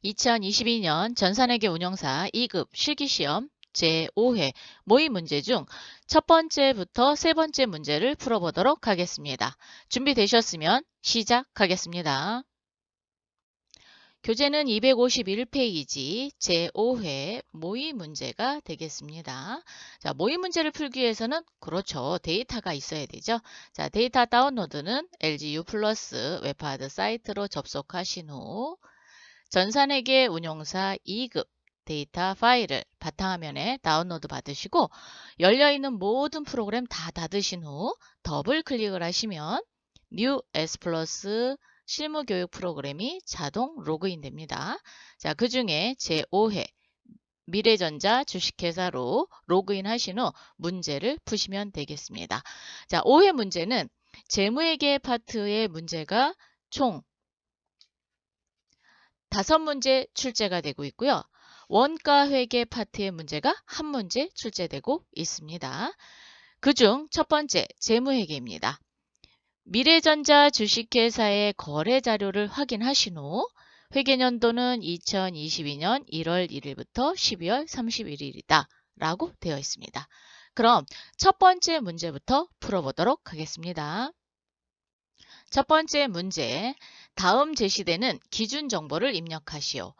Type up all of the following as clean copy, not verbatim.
2022년 전산회계 운영사 2급 실기시험 제5회 모의 문제 중 첫 번째부터 세 번째 문제를 풀어보도록 하겠습니다. 준비되셨으면 시작하겠습니다. 교재는 251페이지 제5회 모의 문제가 되겠습니다. 자, 모의 문제를 풀기 위해서는 그렇죠. 데이터가 있어야 되죠. 자, 데이터 다운로드는 LGU 플러스 웹하드 사이트로 접속하신 후 전산회계 운용사 2급 데이터 파일을 바탕화면에 다운로드 받으시고 열려있는 모든 프로그램 다 닫으신 후 더블 클릭을 하시면 New S 플러스 실무교육 프로그램이 자동 로그인 됩니다. 자, 그 중에 제5회 미래전자 주식회사로 로그인 하신 후 문제를 푸시면 되겠습니다. 자, 5회 문제는 재무회계 파트의 문제가 총 5문제 출제가 되고 있고요. 원가 회계 파트의 문제가 1문제 출제되고 있습니다. 그중 첫 번째 재무회계입니다. 미래전자 주식회사의 거래 자료를 확인하신 후 회계연도는 2022년 1월 1일부터 12월 31일이다 라고 되어 있습니다. 그럼 첫 번째 문제부터 풀어보도록 하겠습니다. 첫 번째 문제, 다음 제시되는 기준 정보를 입력하시오.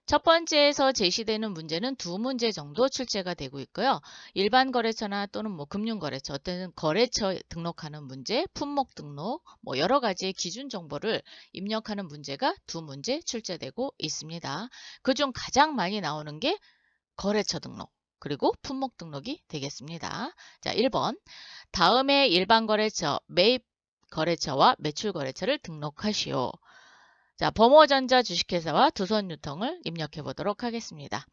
첫 번째에서 제시되는 문제는 2문제 정도 출제가 되고 있고요. 일반 거래처나 또는 금융거래처, 어떤 거래처 등록하는 문제, 품목 등록, 여러 가지의 기준 정보를 입력하는 문제가 2문제 출제되고 있습니다. 그중 가장 많이 나오는 게 거래처 등록, 그리고 품목 등록이 되겠습니다. 자, 1번. 다음에 일반 거래처, 매입 거래처와 매출 거래처를 등록하시오. 자, 범호전자 주식회사와 두선유통을 입력해 보도록 하겠습니다.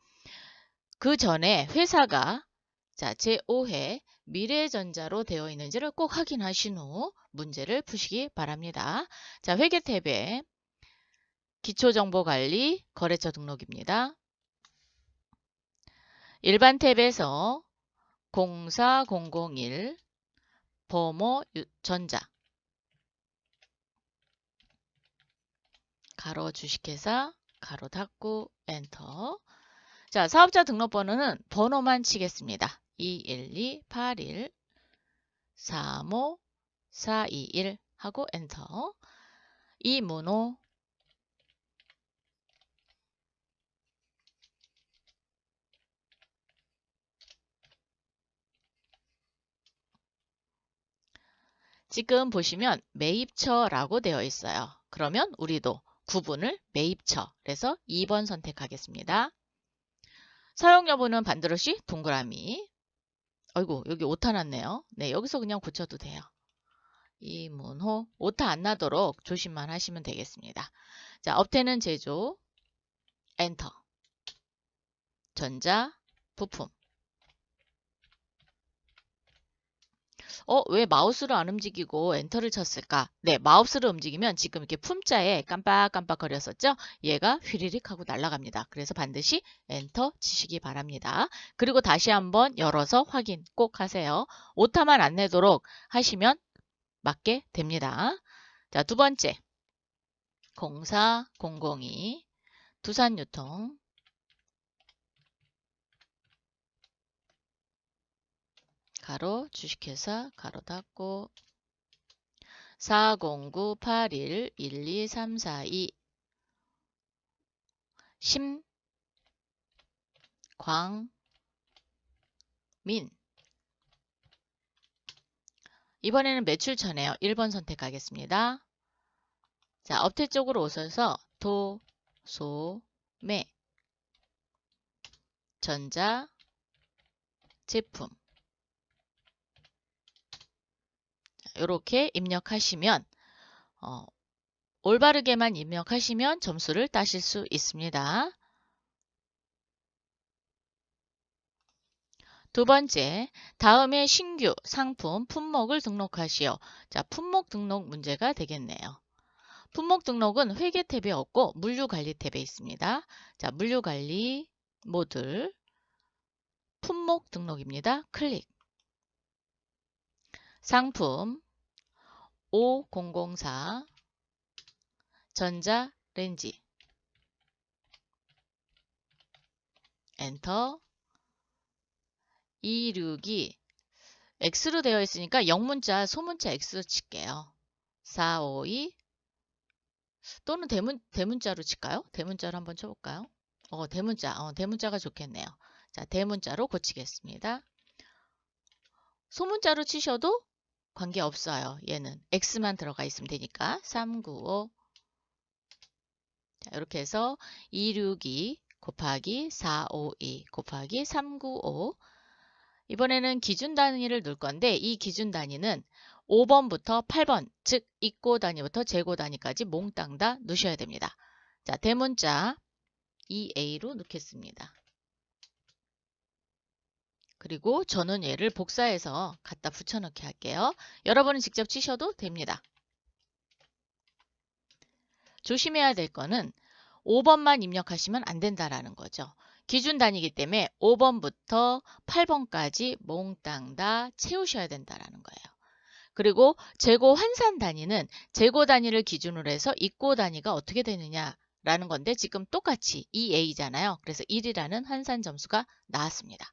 그 전에 회사가 제5회 미래전자로 되어 있는지를 꼭 확인하신 후 문제를 푸시기 바랍니다. 자, 회계 탭에 기초정보관리 거래처 등록입니다. 일반 탭에서 04001 범호전자 가로 주식회사 가로 닫고 엔터. 자, 사업자 등록번호는 번호만 치겠습니다. 21281 35 421 하고 엔터. 이문호 지금 보시면 매입처라고 되어 있어요. 그러면 우리도 구분을 매입처, 그래서 2번 선택하겠습니다. 사용 여부는 반드시 동그라미. 아이고, 여기 오타 났네요. 네, 여기서 그냥 고쳐도 돼요. 이문호, 오타 안 나도록 조심만 하시면 되겠습니다. 자, 업태는 제조, 엔터. 전자, 부품. 왜 마우스를 안 움직이고 엔터를 쳤을까? 네, 마우스를 움직이면 지금 이렇게 품자에 깜빡깜빡 거렸었죠? 얘가 휘리릭 하고 날아갑니다. 그래서 반드시 엔터 치시기 바랍니다. 그리고 다시 한번 열어서 확인 꼭 하세요. 오타만 안 내도록 하시면 맞게 됩니다. 자, 두 번째. 04002 두산유통 가로 주식회사 가로 닫고 40981 12342 심광민. 이번에는 매출처네요. 1번 선택하겠습니다. 자, 업태 쪽으로 오셔서 도, 소, 매, 전자, 제품 이렇게 입력하시면 올바르게만 입력하시면 점수를 따실 수 있습니다. 두 번째, 다음에 신규 상품 품목을 등록하시오. 자, 품목 등록 문제가 되겠네요. 품목 등록은 회계 탭에 없고 물류관리 탭에 있습니다. 자, 물류관리 모듈 품목 등록입니다. 클릭. 상품 5004 전자레인지 엔터. 262 X로 되어 있으니까 영문자, 소문자 X로 칠게요. 452 또는 대문자로 칠까요? 대문자로 한번 쳐볼까요? 대문자가 좋겠네요. 자, 대문자로 고치겠습니다. 소문자로 치셔도 관계없어요. 얘는 X만 들어가 있으면 되니까 395 자, 이렇게 해서 262 곱하기 452 곱하기 395 이번에는 기준 단위를 넣을 건데 이 기준 단위는 5번부터 8번 즉 입고 단위부터 재고 단위까지 몽땅 다 넣으셔야 됩니다. 자, 대문자 2A로 넣겠습니다. 그리고 저는 얘를 복사해서 갖다 붙여넣기 할게요. 여러분은 직접 치셔도 됩니다. 조심해야 될 거는 5번만 입력하시면 안 된다라는 거죠. 기준 단위이기 때문에 5번부터 8번까지 몽땅 다 채우셔야 된다라는 거예요. 그리고 재고 환산 단위는 재고 단위를 기준으로 해서 입고 단위가 어떻게 되느냐라는 건데 지금 똑같이 2A잖아요. 그래서 1이라는 환산 점수가 나왔습니다.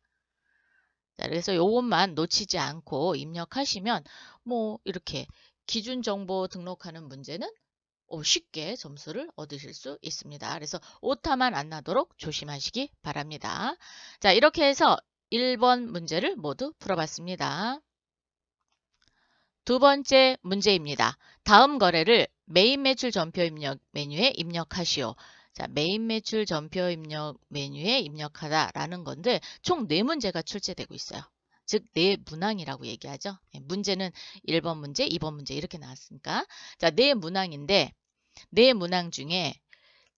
자, 그래서 요것만 놓치지 않고 입력하시면 뭐 이렇게 기준 정보 등록하는 문제는 쉽게 점수를 얻으실 수 있습니다. 그래서 오타만 안 나도록 조심하시기 바랍니다. 자, 이렇게 해서 1번 문제를 모두 풀어봤습니다. 두 번째 문제입니다. 다음 거래를 메인 매출 전표 입력 메뉴에 입력하시오. 자, 메인 매출 전표 입력 메뉴에 입력하다라는 건데 총 4문제가 출제되고 있어요. 즉, 4문항이라고 얘기하죠. 문제는 1번 문제, 2번 문제 이렇게 나왔으니까. 자, 4문항인데 4문항 중에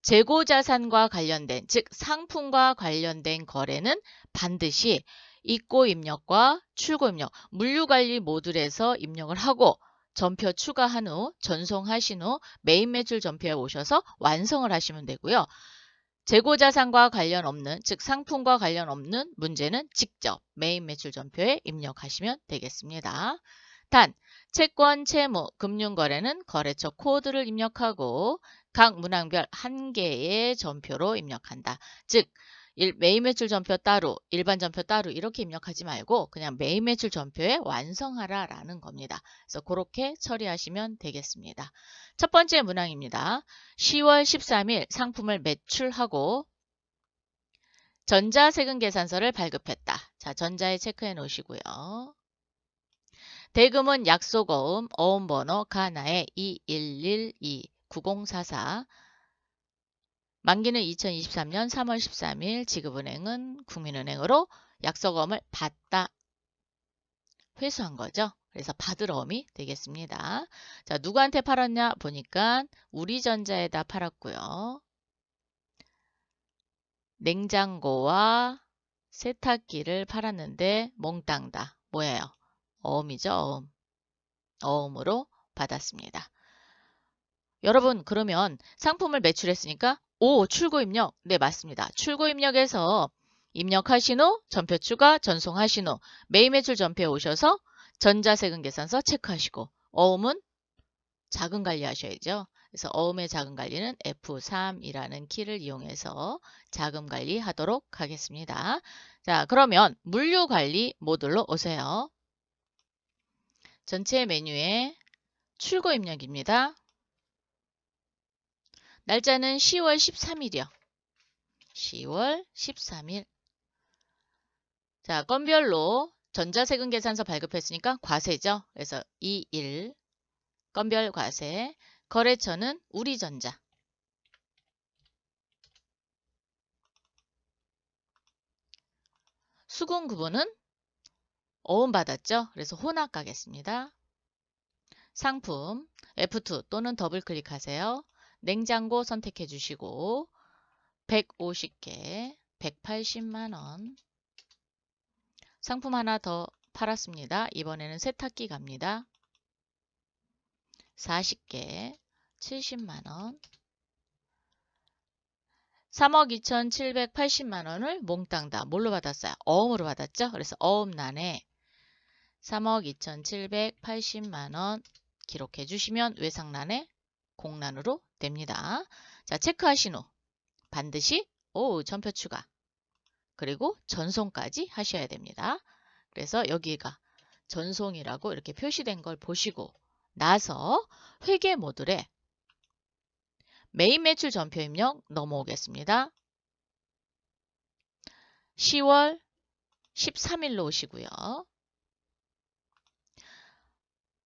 재고자산과 관련된, 즉 상품과 관련된 거래는 반드시 입고 입력과 출고 입력, 물류관리 모듈에서 입력을 하고 전표 추가한 후 전송하신 후 메인 매출 전표에 오셔서 완성을 하시면 되고요. 재고자산과 관련 없는, 즉 상품과 관련 없는 문제는 직접 메인 매출 전표에 입력하시면 되겠습니다. 단, 채권, 채무, 금융거래는 거래처 코드를 입력하고 각 문항별 1개의 전표로 입력한다. 즉, 메인 매출 전표 따로, 일반 전표 따로 이렇게 입력하지 말고 그냥 메인 매출 전표에 완성하라 라는 겁니다. 그래서 그렇게 처리하시면 되겠습니다. 첫 번째 문항입니다. 10월 13일 상품을 매출하고 전자세금 계산서를 발급했다. 자, 전자에 체크해 놓으시고요. 대금은 약속어음, 어음번호 가나에 2112-9044 만기는 2023년 3월 13일 지급은행은 국민은행으로 약속어음을 받다 회수한 거죠. 그래서 받을 어음이 되겠습니다. 자, 누구한테 팔았냐 보니까 우리전자에다 팔았고요. 냉장고와 세탁기를 팔았는데 몽땅 다 뭐예요? 어음이죠. 어음. 어음으로 받았습니다. 여러분 그러면 상품을 매출했으니까 출고 입력. 네, 맞습니다. 출고 입력에서 입력하신 후 전표 추가 전송하신 후 메인 매출 전표에 오셔서 전자세금 계산서 체크하시고 어음은 자금 관리하셔야죠. 그래서 어음의 자금 관리는 F3이라는 키를 이용해서 자금 관리하도록 하겠습니다. 자, 그러면 물류 관리 모듈로 오세요. 전체 메뉴에 출고 입력입니다. 날짜는 10월 13일이요. 10월 13일. 자, 건별로 전자세금 계산서 발급했으니까 과세죠. 그래서 21 건별 과세. 거래처는 우리전자. 수금 구분은 어음 받았죠. 그래서 혼합 가겠습니다. 상품 F2 또는 더블 클릭하세요. 냉장고 선택해 주시고 150개 180만 원. 상품 하나 더 팔았습니다. 이번에는 세탁기 갑니다. 40개 70만 원. 3억 2,780만 원을 몽땅 다 뭘로 받았어요? 어음으로 받았죠? 그래서 어음란에 3억 2,780만 원 기록해 주시면 외상란에 공란으로 됩니다. 자, 체크하신 후 반드시 전표 추가 그리고 전송까지 하셔야 됩니다. 그래서 여기가 전송이라고 이렇게 표시된 걸 보시고 나서 회계 모듈에 메인 매출 전표 입력 넘어오겠습니다. 10월 13일로 오시고요.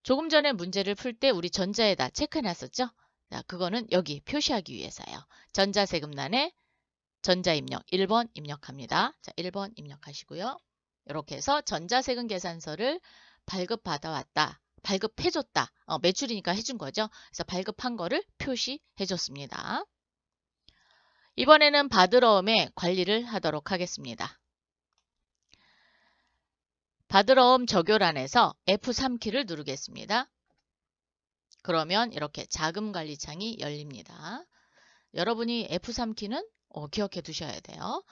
조금 전에 문제를 풀 때 우리 전자에다 체크해놨었죠? 자, 그거는 여기 표시하기 위해서요. 전자세금란에 전자입력 1번 입력합니다. 자, 1번 입력하시고요. 이렇게 해서 전자세금 계산서를 발급받아왔다. 발급해줬다. 매출이니까 해준 거죠. 그래서 발급한 거를 표시해줬습니다. 이번에는 받으러옴의 관리를 하도록 하겠습니다. 받으러옴 적요란에서 F3키를 누르겠습니다. 그러면 이렇게 자금관리 창이 열립니다. 여러분이 F3키는 기억해 두셔야 돼요.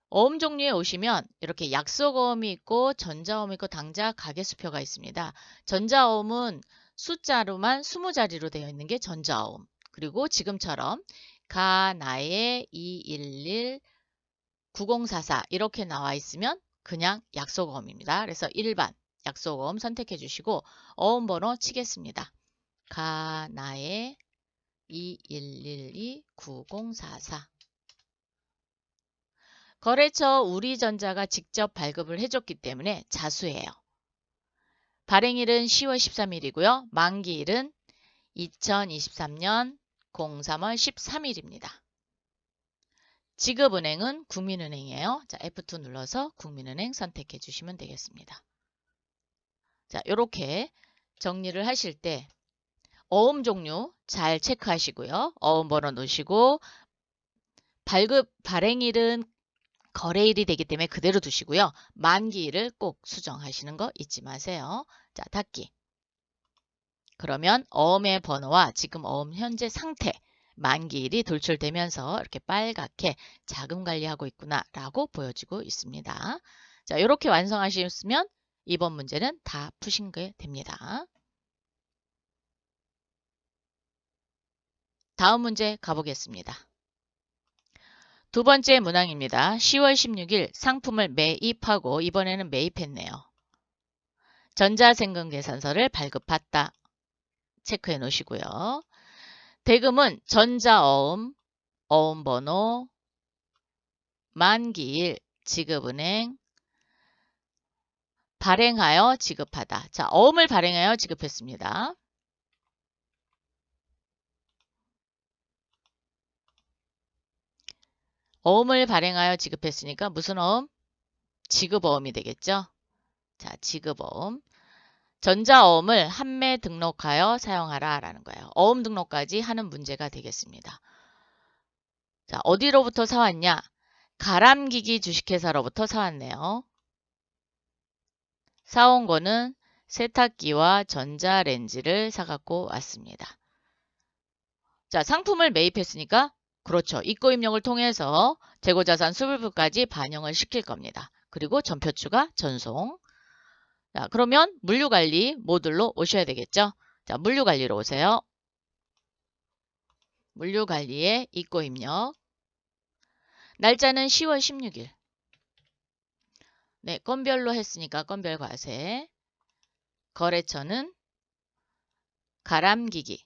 어음 종류에 오시면 이렇게 약속어음이 있고 전자어음이 있고 당자 가계수표가 있습니다. 전자어음은 숫자로만 20자리로 되어 있는 게 전자어음. 그리고 지금처럼 가, 나의, 211, 9044 이렇게 나와 있으면 그냥 약속어음입니다. 그래서 1번 약속어음 선택해 주시고 어음 번호 치겠습니다. 가, 나의, 2112, 9044 거래처 우리전자가 직접 발급을 해줬기 때문에 자수예요. 발행일은 10월 13일이고요. 만기일은 2023년 03월 13일입니다. 지급은행은 국민은행이에요. 자, F2 눌러서 국민은행 선택해 주시면 되겠습니다. 자, 이렇게 정리를 하실 때 어음 종류 잘 체크하시고요. 어음 번호 넣으시고 발행일은 거래일이 되기 때문에 그대로 두시고요. 만기일을 꼭 수정하시는 거 잊지 마세요. 자, 닫기. 그러면 어음의 번호와 지금 어음 현재 상태, 만기일이 돌출되면서 이렇게 빨갛게 자금 관리하고 있구나 라고 보여지고 있습니다. 자, 이렇게 완성하셨으면 이번 문제는 다 푸신 게 됩니다. 다음 문제 가보겠습니다. 두 번째 문항입니다. 10월 16일 상품을 매입하고 이번에는 매입했네요. 전자세금 계산서를 발급받다. 체크해 놓으시고요. 대금은 전자어음, 어음번호, 만기일, 지급은행, 발행하여 지급하다. 자, 어음을 발행하여 지급했습니다. 어음을 발행하여 지급했으니까 무슨 어음? 지급어음이 되겠죠. 자, 지급어음. 전자어음을 판매 등록하여 사용하라 라는 거예요. 어음 등록까지 하는 문제가 되겠습니다. 자, 어디로부터 사왔냐? 가람기기 주식회사로부터 사왔네요. 사온 거는 세탁기와 전자레인지를 사갖고 왔습니다. 자, 상품을 매입했으니까 그렇죠. 입고 입력을 통해서 재고자산 수불부까지 반영을 시킬 겁니다. 그리고 전표 추가, 전송. 자, 그러면 물류관리 모듈로 오셔야 되겠죠. 자, 물류관리로 오세요. 물류관리에 입고 입력. 날짜는 10월 16일. 네, 건별로 했으니까 건별 과세. 거래처는 가람기기.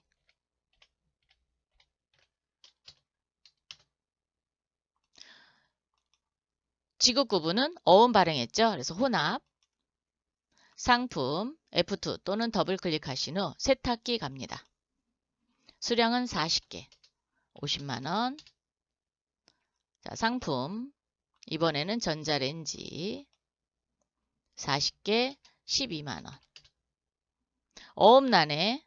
지급 구분은 어음 발행했죠. 그래서 혼합. 상품 F2 또는 더블 클릭하신 후 세탁기 갑니다. 수량은 40개. 50만원. 자, 상품. 이번에는 전자레인지. 40개. 12만원. 어음란에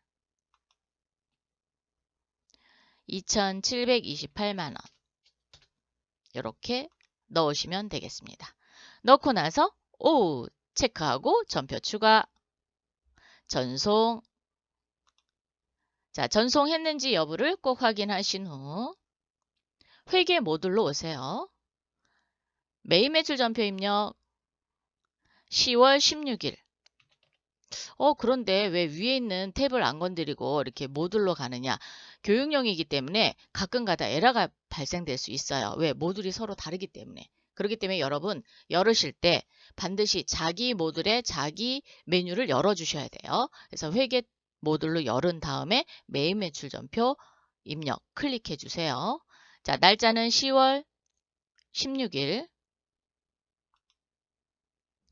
2,728만원. 이렇게 넣으시면 되겠습니다. 넣고 나서 오 체크하고 전표 추가, 전송. 자, 전송했는지 여부를 꼭 확인하신 후 회계 모듈로 오세요. 메인 매출 전표 입력 10월 16일 그런데 왜 위에 있는 탭을 안 건드리고 이렇게 모듈로 가느냐? 교육용이기 때문에 가끔가다 에러가 발생될 수 있어요. 왜? 모듈이 서로 다르기 때문에. 그렇기 때문에 여러분 열으실 때 반드시 자기 모듈에 자기 메뉴를 열어주셔야 돼요. 그래서 회계 모듈로 열은 다음에 메인 매출 전표 입력 클릭해 주세요. 자, 날짜는 10월 16일.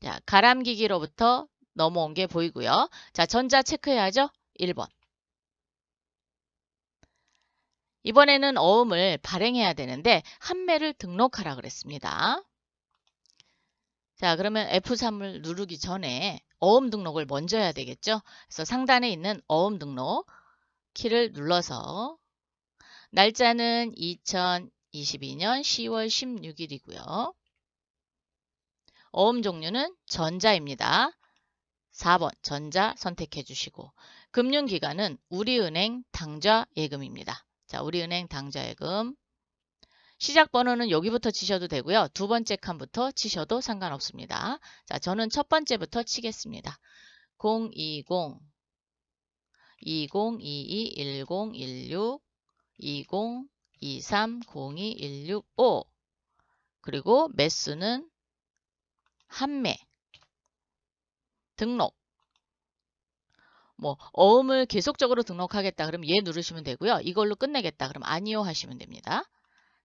자, 가람기기로부터 넘어온 게 보이고요. 자, 전자 체크해야죠. 1번. 이번에는 어음을 발행해야 되는데 한매를 등록하라 그랬습니다. 자, 그러면 F3을 누르기 전에 어음 등록을 먼저 해야 되겠죠. 그래서 상단에 있는 어음 등록 키를 눌러서 날짜는 2022년 10월 16일이고요. 어음 종류는 전자입니다. 4번 전자 선택해 주시고 금융기관은 우리은행 당좌예금입니다. 자, 우리은행 당좌예금 시작 번호는 여기부터 치셔도 되고요. 두 번째 칸부터 치셔도 상관없습니다. 자, 저는 첫 번째부터 치겠습니다. 020 2022 1016 20 23 02 165 그리고 매수는 한매 등록 어음을 계속적으로 등록하겠다 그러면 얘 누르시면 되고요. 이걸로 끝내겠다 그러면 아니요 하시면 됩니다.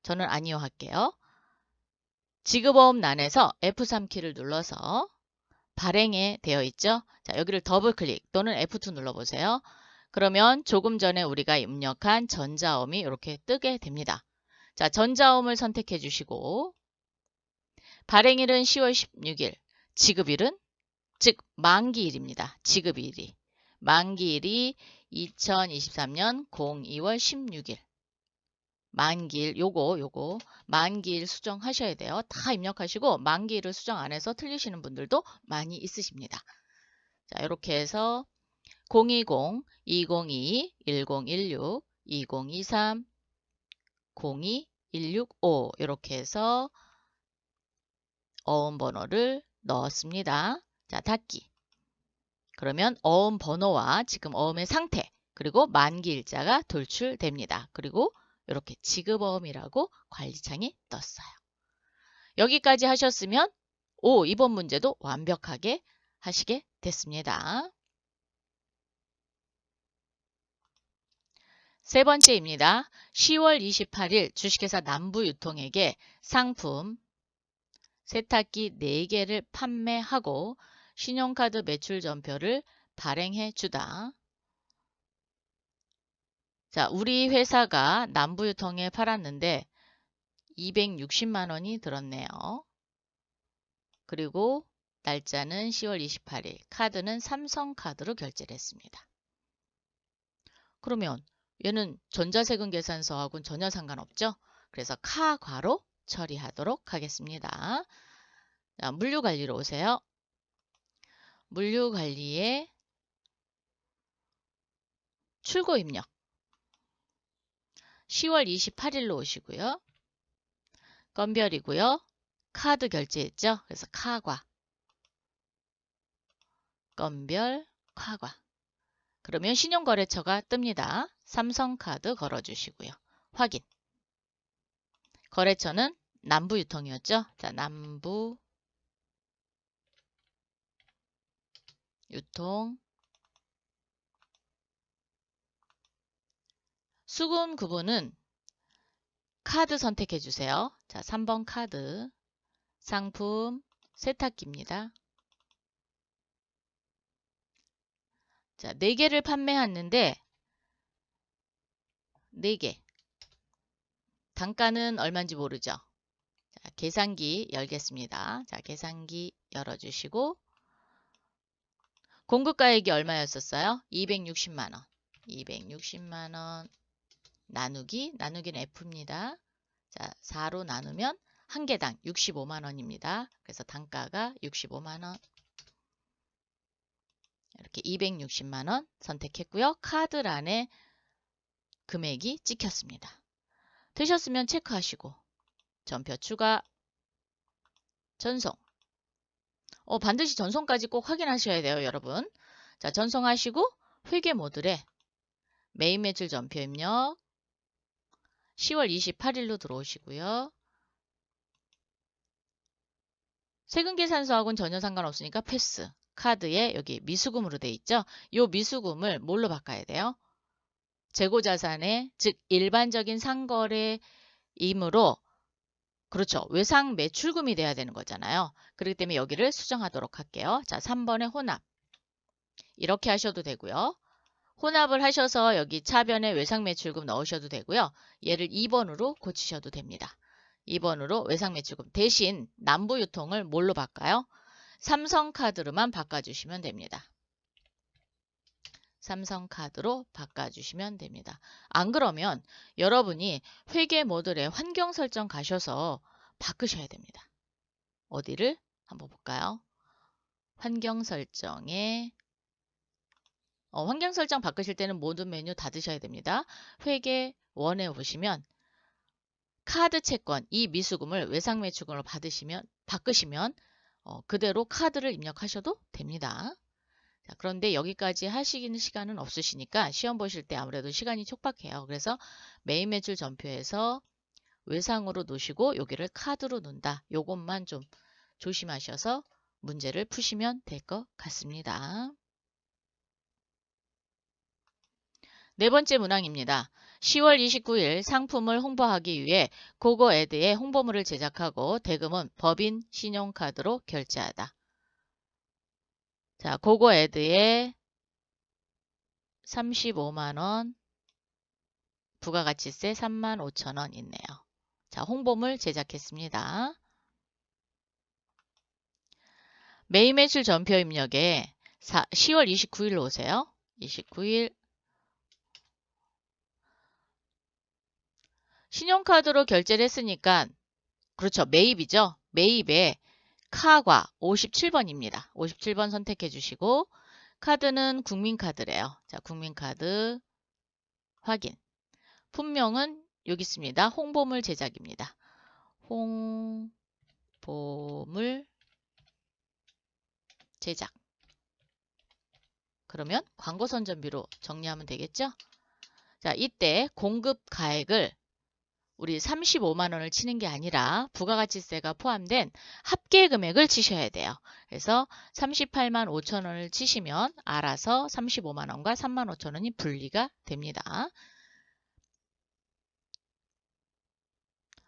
저는 아니요 할게요. 지급어음란에서 F3키를 눌러서 발행에 되어 있죠. 자, 여기를 더블 클릭 또는 F2 눌러보세요. 그러면 조금 전에 우리가 입력한 전자어음이 이렇게 뜨게 됩니다. 자, 전자어음을 선택해 주시고 발행일은 10월 16일, 지급일은 즉 만기일입니다. 지급일이. 만기일이 2023년 02월 16일. 만기일 요거 만기일 수정하셔야 돼요. 다 입력하시고 만기일을 수정 안 해서 틀리시는 분들도 많이 있으십니다. 자, 이렇게 해서 020, 2022, 1016, 2023, 02, 165 이렇게 해서 어음 번호를 넣었습니다. 자, 닫기. 그러면 어음 번호와 지금 어음의 상태 그리고 만기일자가 돌출됩니다. 그리고 이렇게 지급어음이라고 관리창이 떴어요. 여기까지 하셨으면 이번 문제도 완벽하게 하시게 됐습니다. 세 번째입니다. 10월 28일 주식회사 남부유통에게 상품 세탁기 4개를 판매하고 신용카드 매출 전표를 발행해 주다. 자, 우리 회사가 남부유통에 팔았는데 260만 원이 들었네요. 그리고 날짜는 10월 28일, 카드는 삼성카드로 결제를 했습니다. 그러면 얘는 전자세금 계산서하고는 전혀 상관없죠? 그래서 카과로 처리하도록 하겠습니다. 자, 물류관리로 오세요. 물류관리에 출고 입력 10월 28일로 오시고요. 건별이고요. 카드 결제했죠? 그래서 카과 건별 카과 그러면 신용거래처가 뜹니다. 삼성카드 걸어주시고요. 확인 거래처는 남부유통이었죠? 자, 남부유통 수금 구분은 카드 선택해 주세요. 자, 3번 카드 상품 세탁기입니다. 자, 4개를 판매했는데 4개 단가는 얼마인지 모르죠. 자, 계산기 열겠습니다. 자, 계산기 열어주시고 공급가액이 얼마였었어요? 260만 원. 260만 원 나누기는 F입니다. 자, 4로 나누면 한 개당 65만 원입니다. 그래서 단가가 65만 원. 이렇게 260만 원 선택했고요. 카드란에 금액이 찍혔습니다. 되셨으면 체크하시고 전표 추가 전송. 반드시 전송까지 꼭 확인하셔야 돼요, 여러분. 자, 전송하시고 회계 모듈에 메인 매출 전표 입력 10월 28일로 들어오시고요. 세금계산서하고는 전혀 상관없으니까 패스. 카드에 여기 미수금으로 돼 있죠. 이 미수금을 뭘로 바꿔야 돼요? 재고자산에, 즉 일반적인 상거래이므로, 그렇죠. 외상 매출금이 돼야 되는 거잖아요. 그렇기 때문에 여기를 수정하도록 할게요. 자, 3번에 혼합. 이렇게 하셔도 되고요. 혼합을 하셔서 여기 차변에 외상 매출금 넣으셔도 되고요. 얘를 2번으로 고치셔도 됩니다. 2번으로 외상 매출금 대신 남부 유통을 뭘로 바꿔요? 삼성카드로만 바꿔주시면 됩니다. 삼성카드로 바꿔주시면 됩니다. 안 그러면 여러분이 회계 모듈에 환경 설정 가셔서 바꾸셔야 됩니다. 어디를 한번 볼까요? 환경 설정에 환경 설정 바꾸실 때는 모든 메뉴 닫으셔야 됩니다. 회계 1에 오시면 카드 채권 이 미수금을 외상 매출금으로 바꾸시면 그대로 카드를 입력하셔도 됩니다. 자, 그런데 여기까지 하시기는 시간은 없으시니까 시험 보실 때 아무래도 시간이 촉박해요. 그래서 메인 매출 전표에서 외상으로 놓으시고 여기를 카드로 놓는다. 요것만 좀 조심하셔서 문제를 푸시면 될 것 같습니다. 네 번째 문항입니다. 10월 29일 상품을 홍보하기 위해 고고애드에 홍보물을 제작하고 대금은 법인 신용카드로 결제하다. 자, 고고애드에 35만원, 부가가치세 35,000원 있네요. 자, 홍보물 제작했습니다. 메인 매출 전표 입력에 10월 29일 오세요. 29일 신용카드로 결제를 했으니까 그렇죠. 매입이죠. 매입에 카과 57번입니다. 57번 선택해 주시고 카드는 국민카드래요. 자, 국민카드 확인. 품명은 여기 있습니다. 홍보물 제작입니다. 홍보물 제작. 그러면 광고 선전비로 정리하면 되겠죠? 자, 이때 공급 가액을 우리 35만 원을 치는 게 아니라 부가가치세가 포함된 합계 금액을 치셔야 돼요. 그래서 38만 5천 원을 치시면 알아서 35만 원과 3만 5천 원이 분리가 됩니다.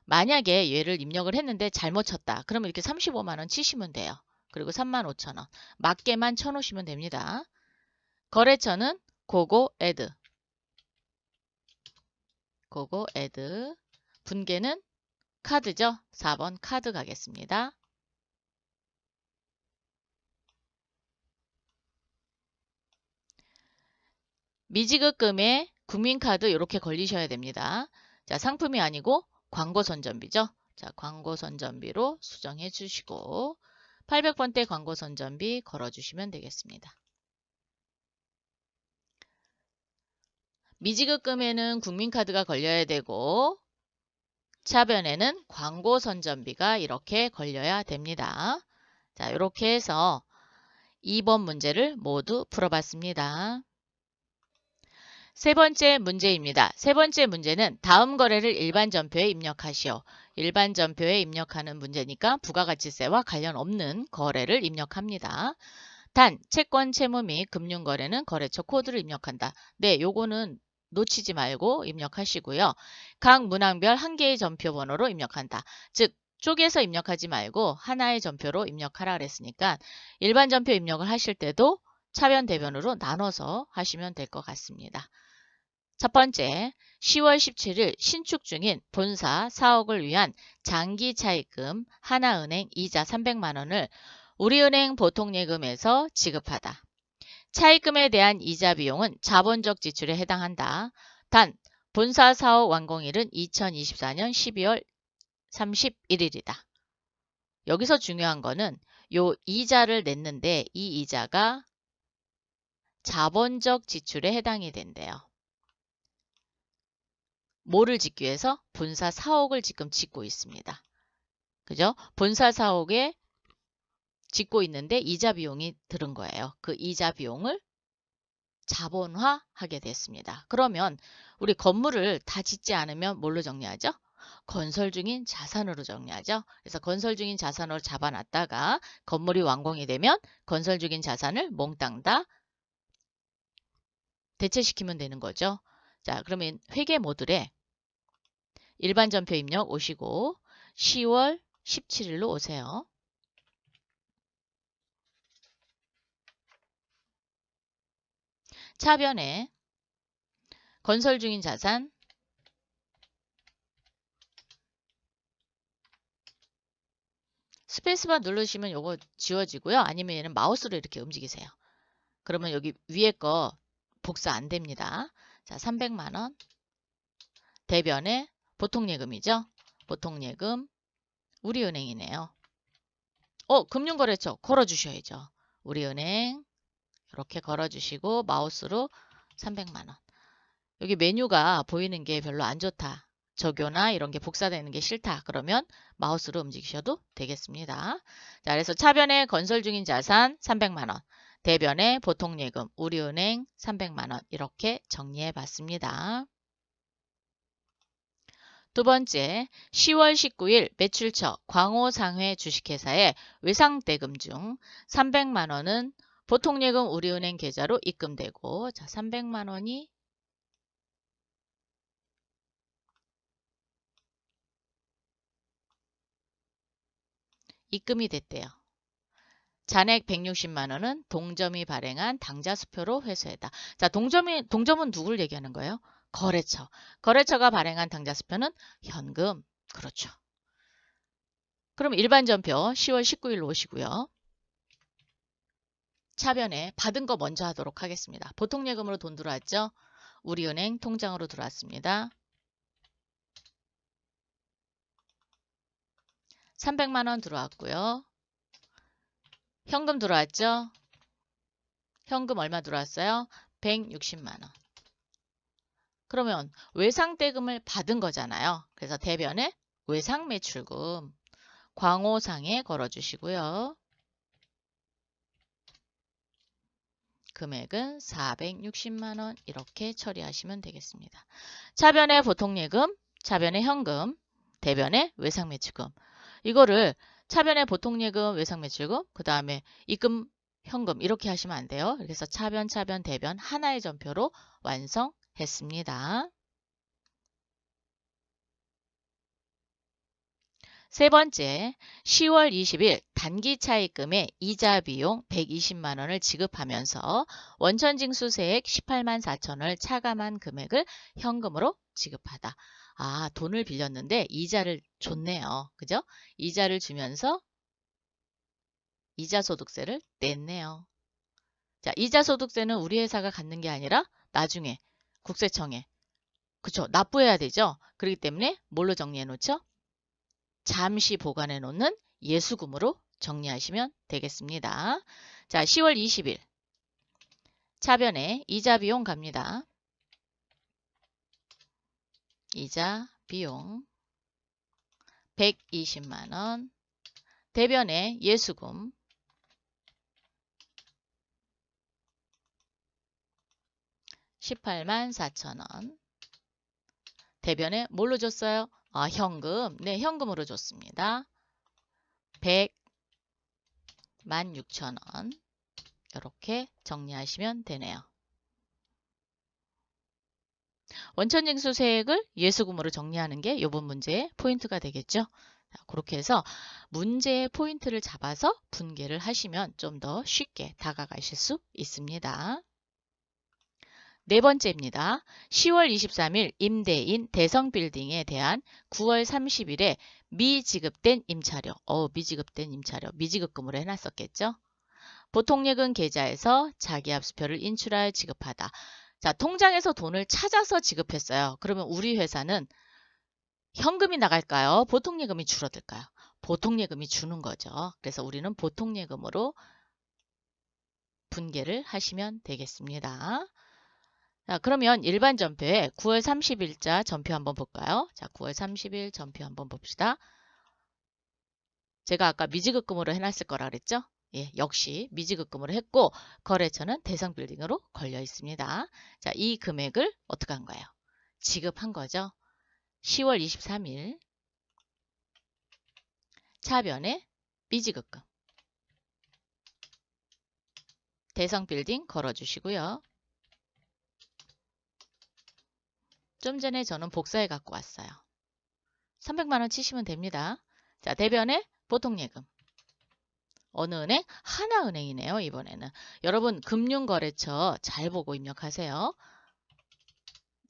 만약에 얘를 입력을 했는데 잘못 쳤다. 그러면 이렇게 35만 원 치시면 돼요. 그리고 3만 5천 원. 맞게만 쳐놓으시면 됩니다. 거래처는 고고애드. 고고애드. 분계는 카드죠. 4번 카드 가겠습니다. 미지급금에 국민카드 이렇게 걸리셔야 됩니다. 자, 상품이 아니고 광고 선전비죠. 자, 광고 선전비로 수정해 주시고 800번대 광고 선전비 걸어주시면 되겠습니다. 미지급금에는 국민카드가 걸려야 되고 차변에는 광고 선전비가 이렇게 걸려야 됩니다. 자, 이렇게 해서 2번 문제를 모두 풀어봤습니다. 세 번째 문제입니다. 세 번째 문제는 다음 거래를 일반 전표에 입력하시오. 일반 전표에 입력하는 문제니까 부가가치세와 관련 없는 거래를 입력합니다. 단, 채권, 채무 및 금융거래는 거래처 코드를 입력한다. 네, 요거는 놓치지 말고 입력하시고요. 각 문항별 한 개의 전표 번호로 입력한다. 즉, 쪼개서 입력하지 말고 하나의 전표로 입력하라 그랬으니까 일반 전표 입력을 하실 때도 차변, 대변으로 나눠서 하시면 될 것 같습니다. 첫 번째, 10월 17일 신축 중인 본사 4억을 위한 장기 차입금 하나은행 이자 300만 원을 우리은행 보통예금에서 지급하다. 차입금에 대한 이자 비용은 자본적 지출에 해당한다. 단, 본사 사업 완공일은 2024년 12월 31일이다. 여기서 중요한 거는 요 이자를 냈는데 이 이자가 자본적 지출에 해당이 된대요. 뭐를 짓기 위해서? 본사 4억을 지금 짓고 있습니다. 그죠? 본사 4억에 짓고 있는데 이자 비용이 들은 거예요. 그 이자 비용을 자본화하게 됐습니다. 그러면 우리 건물을 다 짓지 않으면 뭘로 정리하죠? 건설 중인 자산으로 정리하죠. 그래서 건설 중인 자산으로 잡아놨다가 건물이 완공이 되면 건설 중인 자산을 몽땅 다 대체시키면 되는 거죠. 자, 그러면 회계 모듈에 일반 전표 입력 오시고 10월 17일로 오세요. 차변에 건설 중인 자산 스페이스바 누르시면 요거 지워지고요. 아니면 얘는 마우스로 이렇게 움직이세요. 그러면 여기 위에 거 복사 안 됩니다. 자, 300만 원 대변에 보통예금이죠. 보통예금 우리은행이네요. 금융거래처 걸어주셔야죠. 우리은행 이렇게 걸어주시고 마우스로 300만 원. 여기 메뉴가 보이는 게 별로 안 좋다. 적요나 이런 게 복사되는 게 싫다. 그러면 마우스로 움직이셔도 되겠습니다. 자, 그래서 차변에 건설 중인 자산 300만 원, 대변에 보통예금, 우리은행 300만 원 이렇게 정리해 봤습니다. 두 번째, 10월 19일 매출처 광호상회 주식회사의 외상대금 중 300만 원은 보통예금 우리은행 계좌로 입금되고, 자, 300만 원이 입금이 됐대요. 잔액 160만 원은 동점이 발행한 당좌수표로 회수했다. 자, 동점은 누굴 얘기하는 거예요? 거래처. 거래처가 발행한 당좌수표는 현금. 그렇죠. 그럼 일반 전표 10월 19일로 오시고요. 차변에 받은 거 먼저 하도록 하겠습니다. 보통예금으로 돈 들어왔죠? 우리은행 통장으로 들어왔습니다. 300만 원 들어왔고요. 현금 들어왔죠? 현금 얼마 들어왔어요? 160만 원. 그러면 외상대금을 받은 거잖아요. 그래서 대변에 외상매출금 광호상에 걸어주시고요. 금액은 460만 원 이렇게 처리하시면 되겠습니다. 차변에 보통예금, 차변에 현금, 대변에 외상매출금. 이거를 차변에 보통예금, 외상매출금, 그 다음에 입금, 현금 이렇게 하시면 안 돼요. 그래서 차변, 대변 하나의 전표로 완성했습니다. 세 번째, 10월 20일 단기 차입금에 이자 비용 120만 원을 지급하면서 원천징수세액 18만 4천 원을 차감한 금액을 현금으로 지급하다. 아, 돈을 빌렸는데 이자를 줬네요. 그죠? 이자를 주면서 이자소득세를 냈네요. 자, 이자소득세는 우리 회사가 갖는 게 아니라 나중에 국세청에 그쵸? 납부해야 되죠? 그렇기 때문에 뭘로 정리해 놓죠? 잠시 보관해 놓는 예수금으로 정리하시면 되겠습니다. 자, 10월 20일 차변에 이자 비용 갑니다. 이자 비용 120만 원, 대변에 예수금 18만 4천 원, 대변에 뭘로 줬어요? 아, 현금. 네, 현금으로 줬습니다. 100만 6천 원 이렇게 정리하시면 되네요. 원천징수세액을 예수금으로 정리하는 게 이번 문제의 포인트가 되겠죠. 그렇게 해서 문제의 포인트를 잡아서 분개를 하시면 좀 더 쉽게 다가가실 수 있습니다. 네 번째입니다. 10월 23일 임대인 대성빌딩에 대한 9월 30일에 미지급된 임차료. 미지급된 임차료. 미지급금으로 해놨었겠죠. 보통예금 계좌에서 자기압수표를 인출하여 지급하다. 자, 통장에서 돈을 찾아서 지급했어요. 그러면 우리 회사는 현금이 나갈까요? 보통예금이 줄어들까요? 보통예금이 주는 거죠. 그래서 우리는 보통예금으로 분개를 하시면 되겠습니다. 자, 그러면 일반 전표에 9월 30일자 전표 한번 볼까요? 자, 9월 30일 전표 한번 봅시다. 제가 아까 미지급금으로 해놨을 거라 그랬죠? 예, 역시 미지급금으로 했고 거래처는 대성빌딩으로 걸려 있습니다. 자, 이 금액을 어떻게 한 거예요? 지급한 거죠. 10월 23일 차변에 미지급금 대성빌딩 걸어주시고요. 좀 전에 저는 복사해 갖고 왔어요. 300만 원 치시면 됩니다. 자, 대변에 보통예금. 어느 은행? 하나은행이네요. 이번에는. 여러분 금융거래처 잘 보고 입력하세요.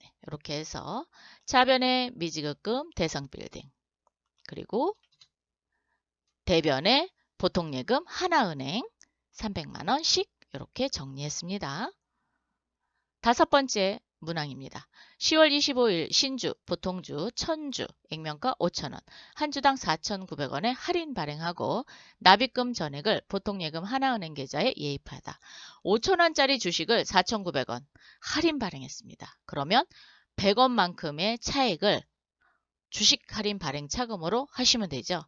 네, 이렇게 해서 차변에 미지급금 대성빌딩 그리고 대변에 보통예금 하나은행 300만 원씩 이렇게 정리했습니다. 다섯 번째 문항입니다. 10월 25일 신주, 보통주, 천주, 액면가 5,000원, 한 주당 4,900원에 할인 발행하고 납입금 전액을 보통예금 하나은행 계좌에 예입하다. 5,000원짜리 주식을 4,900원 할인 발행했습니다. 그러면 100원만큼의 차액을 주식 할인 발행 차금으로 하시면 되죠.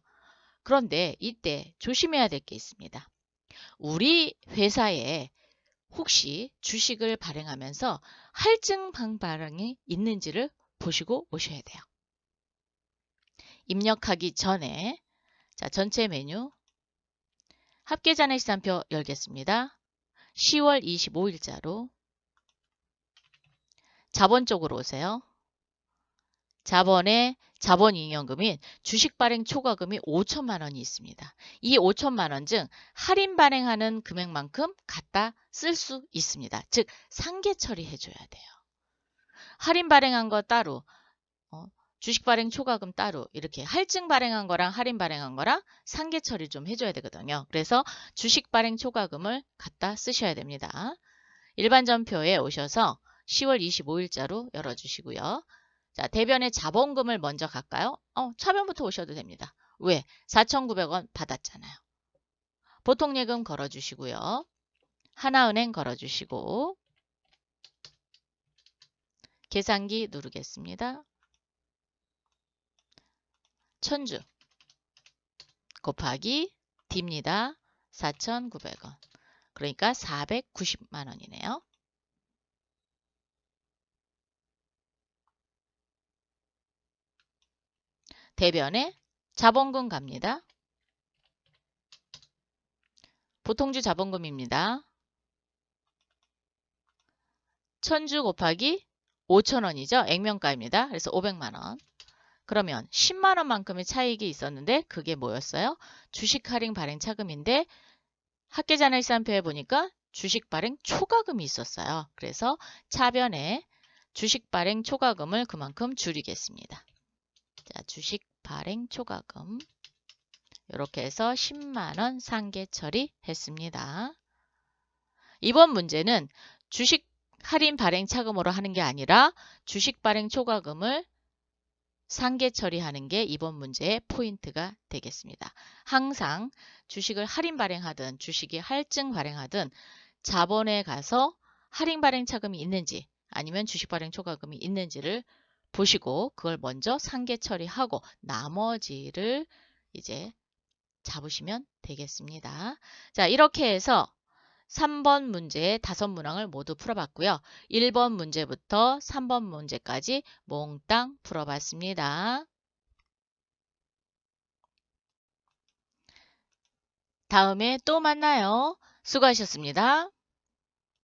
그런데 이때 조심해야 될 게 있습니다. 우리 회사에 혹시 주식을 발행하면서 할증 발행이 있는지를 보시고 오셔야 돼요. 입력하기 전에 자, 전체 메뉴 합계잔액시산표 열겠습니다. 10월 25일자로 자본 쪽으로 오세요. 자본에 자본잉여금인 주식발행 초과금이 5천만 원이 있습니다. 이 5천만 원 중 할인 발행하는 금액만큼 갖다 쓸 수 있습니다. 즉 상계 처리해 줘야 돼요. 할인 발행한 거 따로 주식 발행 초과금 따로 이렇게 할증 발행한 거랑 할인 발행한 거랑 상계 처리 좀 해줘야 되거든요. 그래서 주식 발행 초과금을 갖다 쓰셔야 됩니다. 일반 전표에 오셔서 10월 25일자로 열어주시고요. 자, 대변에 자본금을 먼저 갈까요? 차변부터 오셔도 됩니다. 왜? 4,900원 받았잖아요. 보통예금 걸어주시고요. 하나은행 걸어주시고 계산기 누르겠습니다. 천주 곱하기 D입니다. 4,900원. 그러니까 490만 원이네요. 대변에 자본금 갑니다. 보통주 자본금입니다. 천주 곱하기 5,000원이죠. 액면가입니다. 그래서 500만 원. 그러면 10만 원만큼의 차익이 있었는데 그게 뭐였어요? 주식 할인 발행 차금인데 합계잔액시산표에 보니까 주식 발행 초과금이 있었어요. 그래서 차변에 주식 발행 초과금을 그만큼 줄이겠습니다. 자, 주식 발행 초과금 이렇게 해서 10만 원 상계 처리했습니다. 이번 문제는 주식 할인 발행 차금으로 하는 게 아니라 주식 발행 초과금을 상계 처리하는 게 이번 문제의 포인트가 되겠습니다. 항상 주식을 할인 발행하든 주식이 할증 발행하든 자본에 가서 할인 발행 차금이 있는지 아니면 주식 발행 초과금이 있는지를 보시고 그걸 먼저 상계 처리하고 나머지를 이제 잡으시면 되겠습니다. 자, 이렇게 해서 3번 문제의 5문항을 모두 풀어봤고요. 1번 문제부터 3번 문제까지 몽땅 풀어봤습니다. 다음에 또 만나요. 수고하셨습니다.